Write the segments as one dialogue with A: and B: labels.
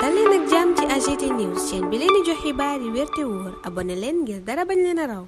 A: dal leen ak jàmm ci AGT News chaîne bi leen di jox xibaar yi wér te wóor abonné leen ngir dara bañ leen a raw.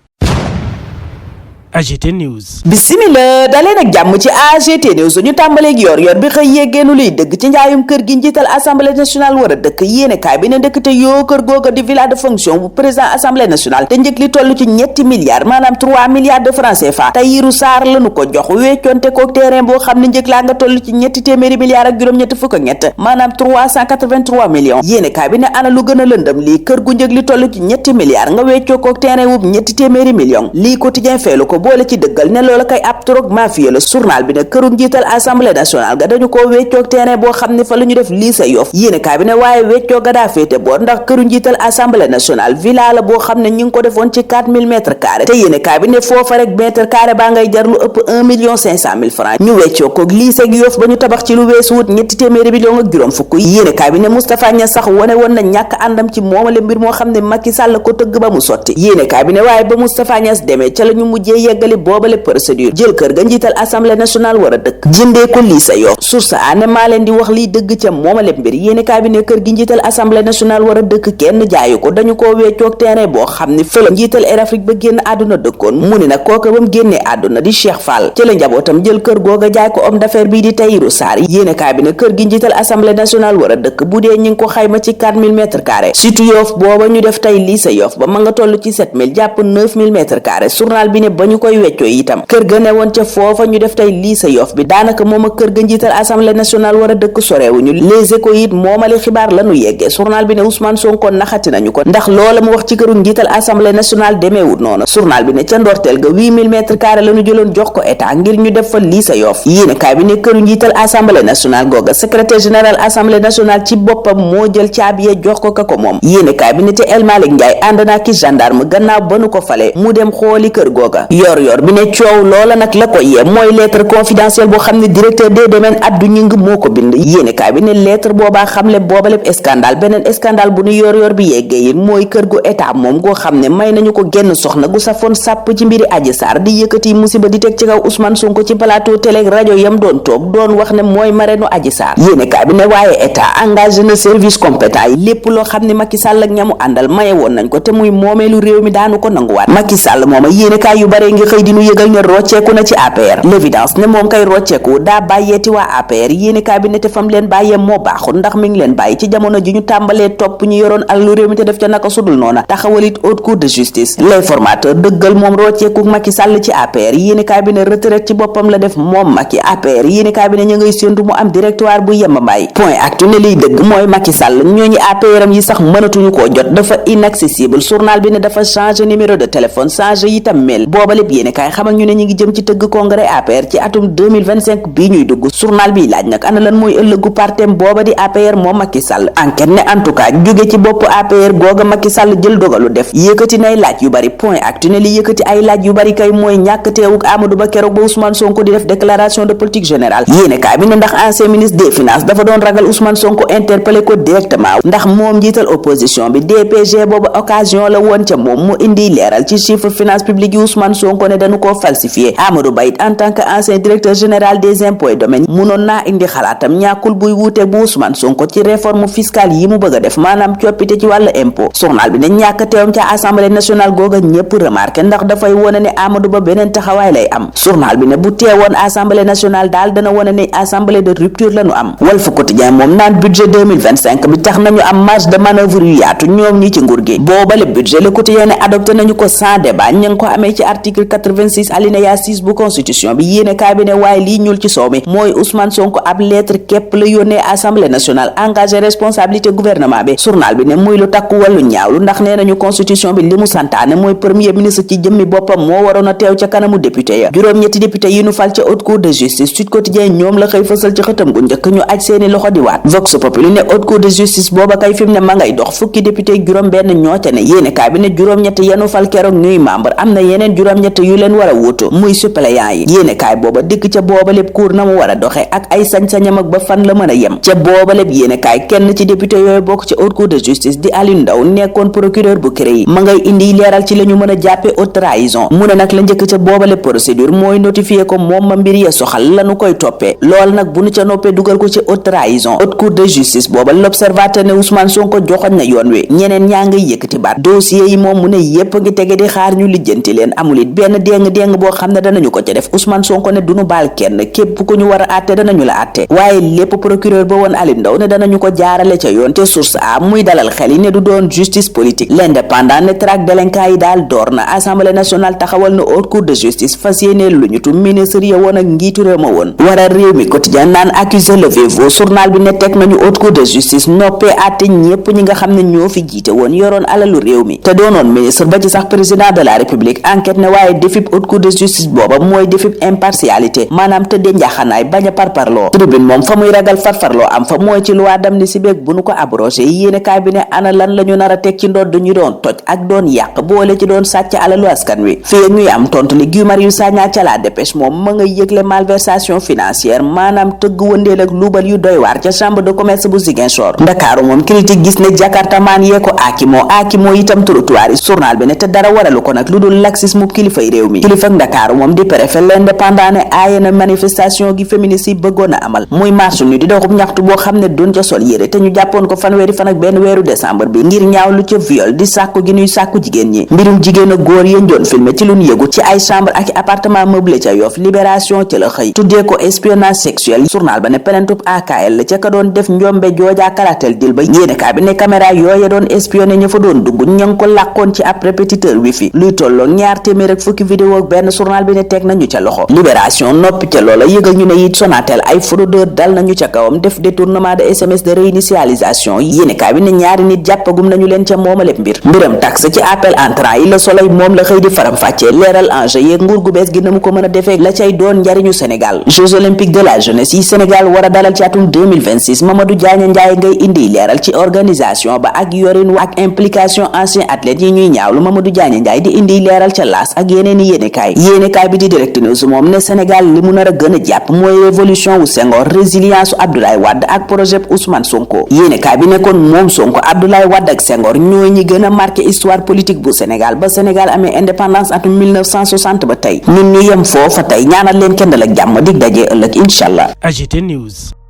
B: AGT News.
C: Bismillah daleen ak jàmm ci AGT News ñu tàmbaleeg yor bi xëy yeggeenu liy dëgg ci njaayum kër gi njiital assemblée nationale war a dëkk yéenekaay bi ne ndëkk te yoo kër googa di villa de fonction bu président assemblée nationale te njëg li toll ci ñetti milliards maanaam 3 milliards de francs CFA Tahirou Sarr lañu ko jox weccoonte kook terrain boo xam ne njëg laa nga toll ci ñetti téeméeri milliards ak juróom-ñetti fukk ak ñett maanaam 383 millions yéenekaay bi ne ana lu gën a lëndëm lii kër gu njëg li toll ci ñetti milliards nga weccoo kook terrain wub ñetti téeméeri millions lii quotidien feelu ko boole ci dëggal ne loola kay ab trog mafia la journal bi ne këru njiital assemblée nationale ga dañu koo weccoog terrain boo xam ne fa la ñu def lii sa yof yéenekaay bi ne waaye weccoo ga daa féete boor ndax këru njiital assemblée nationale villa la boo xam ne ñu ngi ko defoon ci 4000 mètres carrés te yéenekaay bi ne foofa rek mètre carré baa ngay jar lu ëpp 1,5 million francs ñu weccoo koog lii sa yof ba ñu tabax ci lu weesu wut ñetti téeméeri million ak juróom fukk yéenekaay bi ne Moustapha Niasse sax wone woon na ñàkk àndam ci moomale mbir moo xam ne Macky Sall ko tëgg ba mu sotti yéenekaay bi ne waaye ba Moustapha Niasse demee ca la ñu mujjee yeggali boobale procédure jël kër ga njiital assemblée nationale war a dëkk jëndee ko lii sa yoo source aane maa leen di wax liy dëgg ca moomale mbir yéenekaay bi ne kër gi njiital assemblée nationale war a dëkk kenn jaayu ko dañu koo weccoog terrain boo xam ne fële njiital Air Afrique ba génn àdduna dëkkoon mu ne nag kooka ba mu génnee àdduna di Cheikh Fall ci la njabootam jël kër googa jaay ko homme d'affaires bii di Tahirou Sarr yéenekaay bi ne kër gi njiital assemblée nationale war a dëkk bu dee ñi ngi ko xayma ci 4000 mètres carrés surtout Yoff booba ñu def tey lii sa Yoff ba ma nga toll ci 7000 jàpp 9000 mètres carrés journal bi ne ba ñu koy weccoo itam kër ga ne woon ca foofa ñu def tey lii sa Yoff bi daanaka moom ak kër ga njiital assemblée nationale war a dëkk sorewuñu Les Échos it moomale xibaar lañu yeggee journal bi ne Ousmane Sonko naxati nañu ko ndax loola mu wax ci këru njiital assemblée nationale demeewut noonu journal bi ne ca ndorteel ga 8000 mètres carrés lañu jëloon jox ko état ngir ñu def fa lii sa Yoff yéenekaay bi ne këru njiital assemblée nationale googa secrétaire général assemblée nationale ci boppam moo jël caabi ya jox ko ka ko moom yéenekaay bi ne te El Malick Ndiaye ànd naa ki gendarme gannaaw ba nu ko fale mu dem xooli kër googa yor bi ne coow loola nag la ko yee mooy lettre confidentielle boo xam ne directeur des domaines Abdou Gningue moo ko bind yéenekaay bi ne lettre boobaa xamle boobaleb scandale beneen scandale bu nu yor bi yeggee yi mooy kër gu état moom goo xam ne may nañu ko genn soxna gu safoon sàpp ci mbiri Adji Sarr di yëkkati musiba di teg ci kaw Ousmane Sonko ci plateau télé rajo yam doon toog doon wax ne mooy marraine Adji Sarr yéenekaay bi ne waaye état engagé na service compétent yi lépp loo xam ne Macky Sall ak ñamu àndal maye woon nañ ko te muy moomeelu réew mi daanu ko nanguwaat Macky Sall mooma yéenekaay yu bare ngi xëy di nu yëgal ne rocceeku na ci APR l'évidence ne moom kay rocceeku daa bàyyeeti waa APR yéenekaay bi ne te fam leen bàyyee moo baaxul ndax mi ngi leen bàyyi ci jamono ji ñu tàmbalee topp ñu yoroon alalu réew mi te def ca naka sudul noona taxawalit haute cour de justice l'informateur dëggal moom rocceeku Macky Sall ci APR yéenekaay bi ne retraite ci boppam la def moom Macky APR yéenekaay bi ne ñu ngay séntu mu am directoire bu yemb mbaay point actu ne liy dëgg mooy Macky Sall ñooñu APR am yi sax mënatuñu koo jot dafa inaccessible journal bi ne dafa changer numéro de téléphone changer itam mail booba lépp yéenekaay xamal ñu ne ñi ngi jëm ci tëgg congrès APR ci atum 2025 bii ñuy dugg journal bi laaj nag ana lan mooy ëllëgu partem booba di APR moom Macky Sall enquête ne en tout cas jóge ci bopp APR googa Macky Sall jël dogalu def yëkkati nay laaj yu bari point actu ne li yëkkati ay laaj yu bari kay mooy ñàkk teewuk Amadou Ba keroog ba Ousmane Sonko di def déclaration de politique générale yéenekaay bi ne ndax ancien ministre des finances dafa doon ragal Ousmane Sonko interpellé ko directement ndax moom njiital opposition bi DPG boobu occasion la woon ca moom mu indi leeral ci chiffre finance publique yi Ousmane Sonko ne dañu koo falsifié Amadou Ba it en tant que ancien directeur général des impôts et domaines munoon naa indi xalaatam ñàkkul buy wuuteeg bu Ousmane Sonko ci réforme fiscale yi mu bëgg a def maanaam coppite ci wàllu impôt journal bi ne ñàkk teewam ca assemblée nationale googa ñëpp remarqué ndax dafay wone ne Amadou Ba beneen taxawaay lay am journal bi ne bu teewoon assemblée nationale daal dana wone ne assemblée de rupture lañu am Walf Quotidien moom naan budget 2025 bi tax nañu am marge de manœuvre yu yaatu ñoom ñi ci nguur gi boobale budget Le Quotidien ne adopté nañu ko sans débat ña ngi ko amee ci article 86 alinéa 6 bu constitution bi yéenekaay bi ne waaye lii ñuul ci soow mi mooy Ousmane Sonko ab lettre képp la yónnee assemblée nationale engagé responsabilité gouvernement bi journal bi ne muy lu takku wàllu ñaawlu ndax nee nañu constitution bi li mu santaane mooy premier ministre ci jëmmi boppam moo waroon a teew ca kanamu député ya juróom-ñetti député yi nu fal ca haute cour de justice Sud Quotidien ñoom la xëy fësal ci xëtam gu njëkk ñu aj seeni loxo di waat Vox Populi ne haute cour de justice booba kay fi mu ne ma ngay dox fukki député juróom benn ñoo ca ne yéenekaay bi ne juróom-ñetti yenu fal keroog ñuy membre am na yeneen juróom-ñetti ñett yu leen war a wuutu muy suppléant yi. yéenekaay booba dikk ca booba lépp cour na mu war a doxe ak ay sañ-sañam ak ba fan la mën a yem. ca booba lépp yéenekaay kenn ci député yooyu bokk ci haute cour de justice di Aliou Ndao nekkoon procureur bu CREI ma ngay indi leeral ci la ñu mën a jàppe haute trahison. mu ne nag la njëkk ca booba lépp procédure mooy notifié ko moom ma mbir ya soxal lanu koy toppee lool nag bu nu ca noppee dugal ko ci haute trahison. haute cour de justice booba l'observateur ne Ousmane Sonko joxoñ na yoon wi ñeneen ñaa ngay yëkkati baat dossier yi moom mu ne yépp ngi tege di xaar ñu lijjanti leen amul it benn déng boo xam ne danañu ko ca def. Ousmane Sonko ne duñu baal kenn képp ku ñu war a àtte danañu la àtte waaye lépp procureur ba woon Aliou Ndao ne danañu ko jaarale ca yoon te source a muy dalal xel yi ne du doon justice politique. l'indépendant ne traque délinquant yi daal door na assemblée nationale taxawal na haute cour de justice fas yéene lu ñu tu ministre ya woon ak njiitu réew ma woon. wara réew mi quotidien naan accusé levez-vous journal bi ne teg nañu haute cour de justice noppee àtte ñépp ñi nga xam ne ñoo fi jiite woon yoroon alalu réew mi te doonoon ministre ba ci sax président de la république enquête ne waaye défib haute cour de justice booba mooy défib impartialité maanaam tëddee njaxanaay bañ a parparloo. tribune moom fa muy ragal farfarloo am fa mooy ci loi d'amnistie beeg bu nu ko abrogé yéenekaay bi ne ana lan la ñu nar a teg ci ndodd ñu doon toj ak doon yàq boole ci doon sàcc alalu askan wi. fii ñuy am tontu li Guy Marius Sagna ca la dépêche moom ma nga yëgle malversation financière maanaam tëgg wëndeel ak luubal yu doy waar ca chambre de commerce bu Ziguinchor. Ndakaaru moom critique gis ne Jakarta maan yee ko aakimoo itam trottoir yi journal bi ne te dara waralu ko nag lu dul laxisme kilifay réew mi. kilifa Ndakaaru moom di préfet l'indépendant ne aaye na manifestation gi féministe yi bëggoon a amal muy marche nu di doxub ñaxtu boo xam ne doon ca sol yére te ñu jàppoon ko fanweeri fan ak benn weeru décembre bi ngir ñaaw lu ca viol di sàkku gi ñuy sàkku jigéen ñi mbirum jigéen ak góor yéen doon filmé ci lu ñu yëgu ci ay chambre ak appartement meublé ca Yoff libération ci la xëy tuddee ko espionnage sexuel. journal ba ne pelentub AKL la ca ka doon def njombe joojaa karatel dil ba yéenekaay bi ne caméra yooye doon espionné ña fa doon dugg ña ngi ko làqoon ci ab répétiteur wifi luy tolloo ñaar téeméer ak fukki vidéo ak benn journal bi ne teg nañu ca loxo. libération noppi ca loola yëgal ñu ne it Sonatel ay fraudeur dal nañu ca kawam def détournement de SMS de réinitialisation yéenekaay bi ne ñaari nit jàppagum nañu leen ca moomaleb mbiram taxe ci appel entrant yi Le Soleil moom la xëy di faram fàccee leeral enjeu yeeg nguur gu bees gi na mu ko mën a defee la cay doon njariñu Sénégal. Jeux olympiques de la jeunesse yi Sénégal war a dalal ci atum 2026 Mamadou Diagne Ndiaye ngay indi leeral ci organisation ba ak yorin ak implication ancien athlètes yi ñuy ñaawlu Mamadou Diagne Ndiaye di indi leeral ca laas ak yeneen i yéenekaay bi di Direct News moom ne Sénégal li mu nar a gën a jàpp mooy révolution wu Senghor résilience Abdoulaye Wade ak projet Ousmane Sonko yéenekaay bi nekkoon moom Sonko Abdoulaye Wade ak Senghor ñooy ñi gën a marqué histoire politique bu Sénégal ba Sénégal amee indépendance atum 1960 ba tey ñun ñu yem foofa tey ñaanal leen kenn dal ak jàmm dig dajee ëllëg incha allah.
B: AGT News.